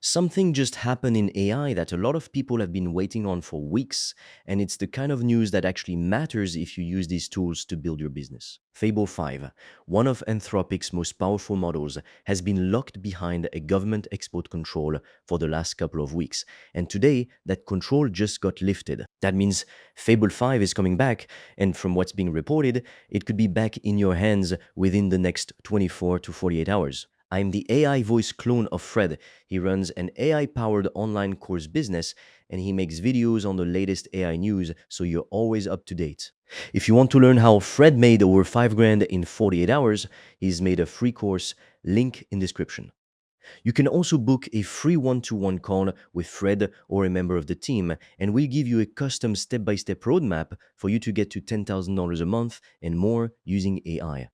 Something just happened in AI that a lot of people have been waiting on for weeks, and it's the kind of news that actually matters if you use these tools to build your business. Fable 5, one of Anthropic's most powerful models, has been locked behind a government export control for the last couple of weeks, and today that control just got lifted. That means Fable 5 is coming back, and from what's being reported, it could be back in your hands within the next 24 to 48 hours. I'm the AI voice clone of Fred. He runs an AI-powered online course business and he makes videos on the latest AI news so you're always up to date. If you want to learn how Fred made over 5 grand in 48 hours, he's made a free course, link in description. You can also book a free one-to-one call with Fred or a member of the team, and we'll give you a custom step-by-step roadmap for you to get to $10,000 a month and more using AI.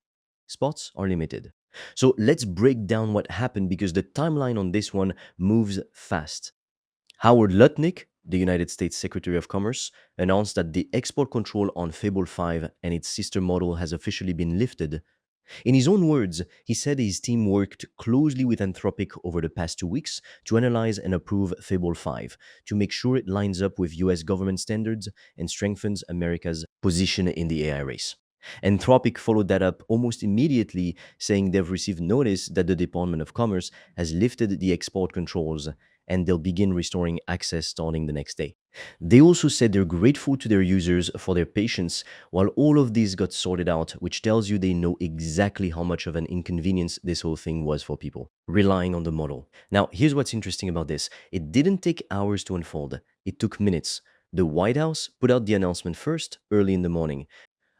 Spots are limited. So let's break down what happened because the timeline on this one moves fast. Howard Lutnick, the United States Secretary of Commerce, announced that the export control on Fable 5 and its sister model has officially been lifted. In his own words, he said his team worked closely with Anthropic over the past 2 weeks to analyze and approve Fable 5 to make sure it lines up with US government standards and strengthens America's position in the AI race. Anthropic followed that up almost immediately, saying they've received notice that the Department of Commerce has lifted the export controls and they'll begin restoring access starting the next day. They also said they're grateful to their users for their patience while all of this got sorted out, which tells you they know exactly how much of an inconvenience this whole thing was for people, relying on the model. Now, here's what's interesting about this. It didn't take hours to unfold. It took minutes. The White House put out the announcement first, early in the morning.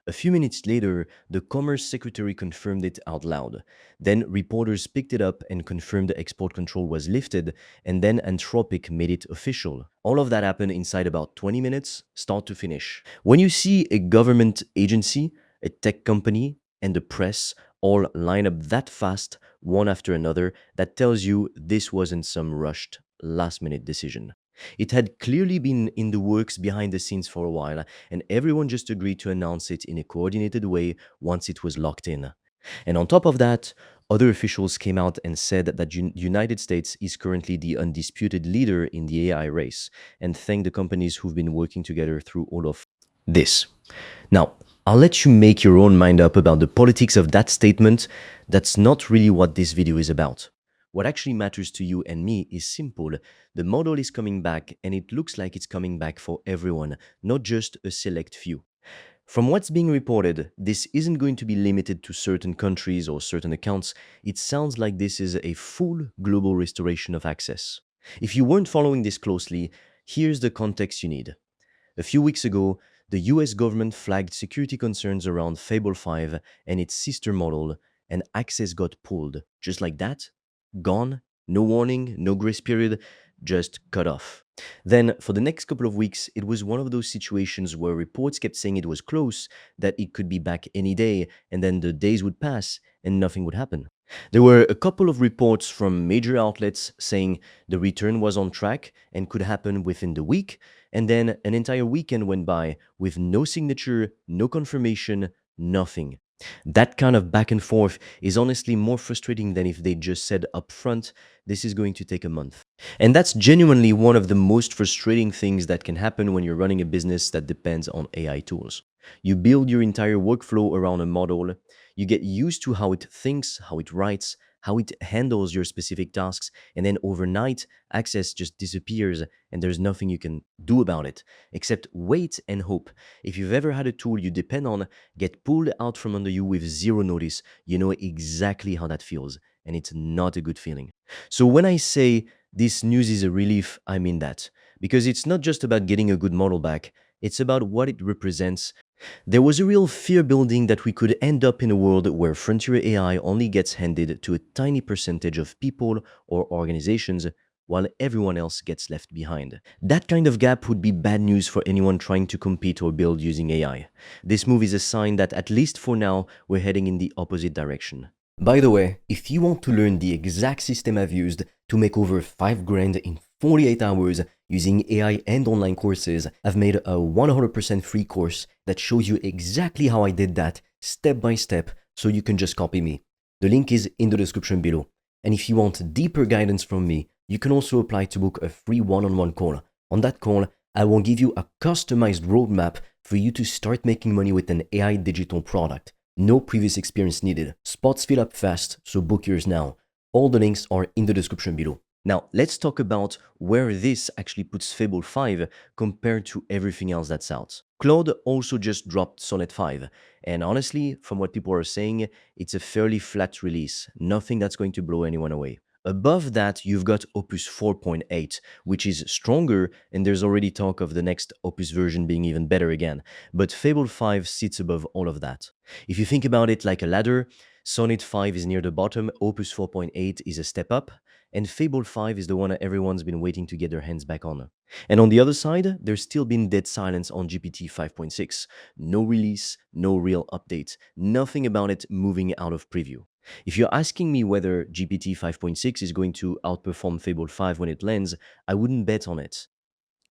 A few minutes later, the Commerce Secretary confirmed it out loud. Then reporters picked it up and confirmed the export control was lifted, and then Anthropic made it official. All of that happened inside about 20 minutes, start to finish. When you see a government agency, a tech company, and the press all line up that fast, one after another, that tells you this wasn't some rushed, last-minute decision. It had clearly been in the works behind the scenes for a while, and everyone just agreed to announce it in a coordinated way once it was locked in. And on top of that, other officials came out and said that the United States is currently the undisputed leader in the AI race, and thanked the companies who've been working together through all of this. Now, I'll let you make your own mind up about the politics of that statement. That's not really what this video is about. What actually matters to you and me is simple. The model is coming back, and it looks like it's coming back for everyone, not just a select few. From what's being reported, this isn't going to be limited to certain countries or certain accounts. It sounds like this is a full global restoration of access. If you weren't following this closely, here's the context you need. A few weeks ago, the US government flagged security concerns around Fable 5 and its sister model, and access got pulled. Just like that, gone, no warning, no grace period, just cut off. Then, for the next couple of weeks, it was one of those situations where reports kept saying it was close, that it could be back any day, and then the days would pass and nothing would happen. There were a couple of reports from major outlets saying the return was on track and could happen within the week, and then an entire weekend went by with no signature, no confirmation, nothing. That kind of back and forth is honestly more frustrating than if they just said upfront, this is going to take a month. And that's genuinely one of the most frustrating things that can happen when you're running a business that depends on AI tools. You build your entire workflow around a model, you get used to how it thinks, how it writes, how it handles your specific tasks, and then overnight, access just disappears and there's nothing you can do about it, except wait and hope. If you've ever had a tool you depend on get pulled out from under you with zero notice, you know exactly how that feels, and it's not a good feeling. So when I say this news is a relief, I mean that. Because it's not just about getting a good model back, it's about what it represents. There was a real fear building that we could end up in a world where frontier AI only gets handed to a tiny percentage of people or organizations while everyone else gets left behind. That kind of gap would be bad news for anyone trying to compete or build using AI. This move is a sign that at least for now, we're heading in the opposite direction. By the way, if you want to learn the exact system I've used to make over 5 grand in 48 hours using AI and online courses, I've made a 100% free course that shows you exactly how I did that step by step so you can just copy me. The link is in the description below. And if you want deeper guidance from me, You can also apply to book a free one-on-one call. On that call, I will give you a customized roadmap for you to start making money with an AI digital product. No previous experience needed. Spots fill up fast, so book yours now. All the links are in the description below. Now, let's talk about where this actually puts Fable 5 compared to everything else that's out. Claude also just dropped Sonnet 5, and honestly, from what people are saying, it's a fairly flat release, nothing that's going to blow anyone away. Above that, you've got Opus 4.8, which is stronger, and there's already talk of the next Opus version being even better again. But Fable 5 sits above all of that. If you think about it like a ladder, Sonnet 5 is near the bottom, Opus 4.8 is a step up, and Fable 5 is the one that everyone's been waiting to get their hands back on. And on the other side, there's still been dead silence on GPT 5.6. No release, no real update, nothing about it moving out of preview. If you're asking me whether GPT 5.6 is going to outperform Fable 5 when it lands, I wouldn't bet on it.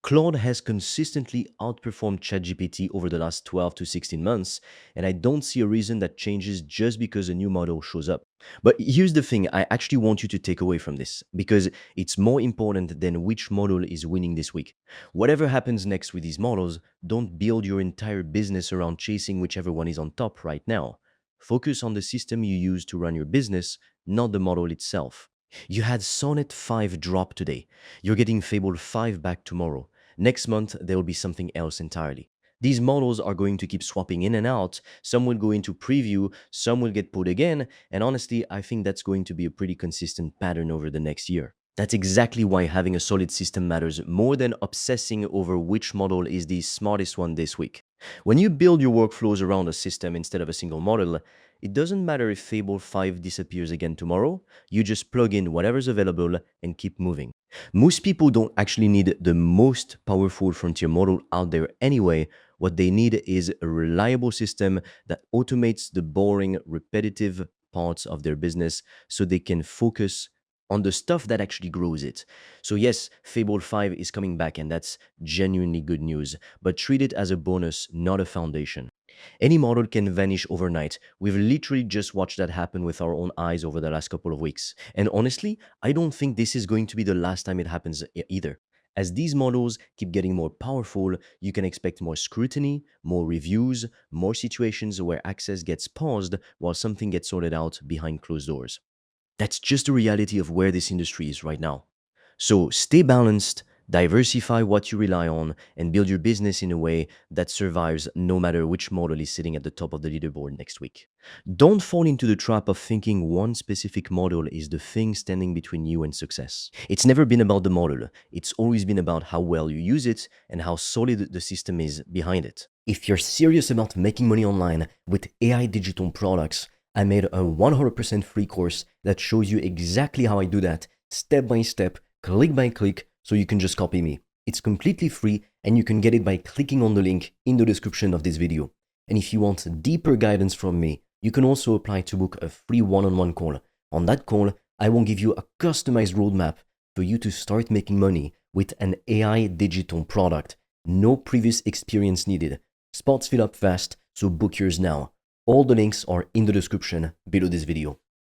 Claude has consistently outperformed ChatGPT over the last 12 to 16 months, and I don't see a reason that changes just because a new model shows up. But here's the thing I actually want you to take away from this, because it's more important than which model is winning this week. Whatever happens next with these models, don't build your entire business around chasing whichever one is on top right now. Focus on the system you use to run your business, not the model itself. You had Sonnet 5 drop today. You're getting Fable 5 back tomorrow. Next month, there will be something else entirely. These models are going to keep swapping in and out. Some will go into preview, some will get put again, and honestly, I think that's going to be a pretty consistent pattern over the next year. That's exactly why having a solid system matters more than obsessing over which model is the smartest one this week. When you build your workflows around a system instead of a single model, it doesn't matter if Fable 5 disappears again tomorrow, you just plug in whatever's available and keep moving. Most people don't actually need the most powerful frontier model out there anyway. What they need is a reliable system that automates the boring, repetitive parts of their business so they can focus on the stuff that actually grows it. So yes, Fable 5 is coming back and that's genuinely good news, but treat it as a bonus, not a foundation. Any model can vanish overnight. We've literally just watched that happen with our own eyes over the last couple of weeks. And honestly, I don't think this is going to be the last time it happens either. As these models keep getting more powerful, you can expect more scrutiny, more reviews, more situations where access gets paused while something gets sorted out behind closed doors. That's just the reality of where this industry is right now. So stay balanced, diversify what you rely on, and build your business in a way that survives no matter which model is sitting at the top of the leaderboard next week. Don't fall into the trap of thinking one specific model is the thing standing between you and success. It's never been about the model, it's always been about how well you use it and how solid the system is behind it. If you're serious about making money online with AI digital products, I made a 100% free course that shows you exactly how I do that, step by step, click by click, so you can just copy me. It's completely free and you can get it by clicking on the link in the description of this video. And if you want deeper guidance from me, you can also apply to book a free one-on-one call. On that call, I will give you a customized roadmap for you to start making money with an AI digital product. No previous experience needed. Spots fill up fast, so book yours now. All the links are in the description below this video.